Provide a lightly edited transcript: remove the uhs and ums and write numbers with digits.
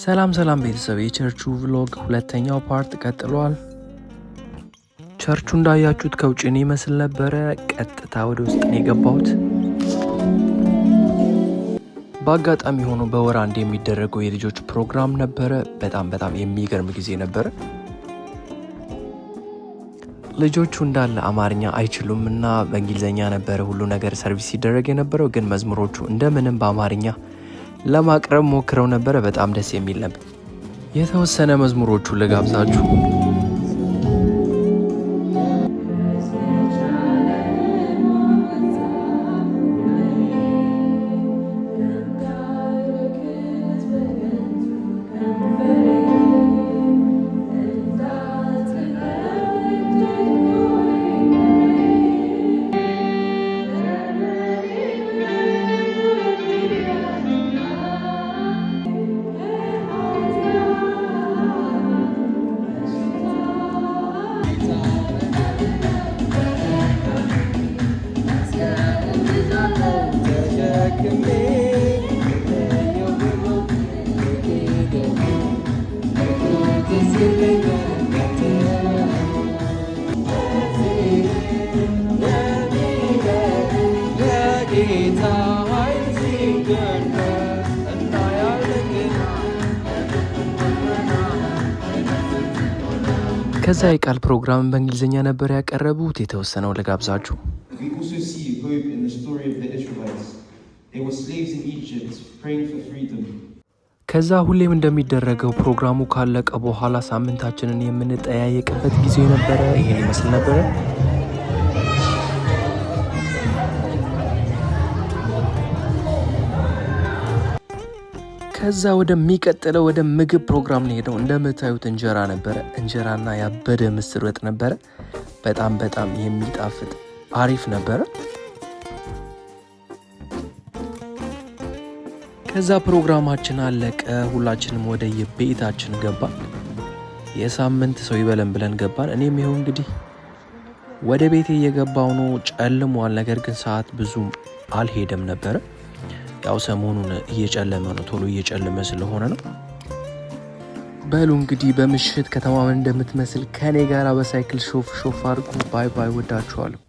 ሰላም ቤተሰብ የቸርቹ ቭሎግ ሁለተኛው ፓርት ቀጥሏል። ቸርቹ እንዳያችሁት ከውጭ ነው ይመስል ነበረ። ቀጥታ ወደ ውስጥ ነው የገባሁት። በአጋጣሚ ሆኖ በወር አንድ የሚደረገው የልጆች ፕሮግራም ነበረ። በጣም የሚገርም ጊዜ ነበረ። ልጆቹ እንዳለ አማርኛ አይችሉም እና በእንግሊዘኛ ነበረ ሁሉ ነገር ሰርቪስ ሲደረግ የነበረው። ግን መዝሙሮቹ እንደምንም በአማርኛ ለማቅረብ ሞክረው ነበረ። በጣም ደስ የሚል ነበር። የተወሰነ መዝሙሮቹ ልጋብዛችሁ። ከዛ የቃል ፕሮግራምን በእንግሊዝኛ ነበር ያቀረቡት። የተወሰነው ልጋብዛችሁ። ከዛ ሁሌም እንደሚደረገው ፕሮግራሙ ካለቀ በኋላ ሳምንታችንን የምንጠያየቅበት ጊዜ ነበረ። ይሄን ይመስል ነበረ። ከዛ ወደሚቀጥለው ወደ ምግብ ፕሮግራም ነው ሄደው። እንደምታዩት እንጀራ ነበረ። እንጀራና ያበደ ምስር ወጥ ነበረ። በጣም የሚጣፍጥ አሪፍ ነበረ። ከዛ ፕሮግራማችን አለቀ። ሁላችንም ወደ የቤታችን ገባን። የሳምንት ሰው ይበለን ብለን ገባን። እኔም ይኸው እንግዲህ ወደ ቤቴ እየገባው ነው። ጨልሟል፣ ነገር ግን ሰዓት ብዙም አልሄደም ነበረ። ያው ሰሞኑን እየጨለመ ነው፣ ቶሎ እየጨለመ ስለሆነ ነው። በሉ እንግዲህ በምሽት ከተማውን እንደምትመስል ከኔ ጋር በሳይክል ሾፍ አድርጉ። ባይ ወዳችኋለሁ።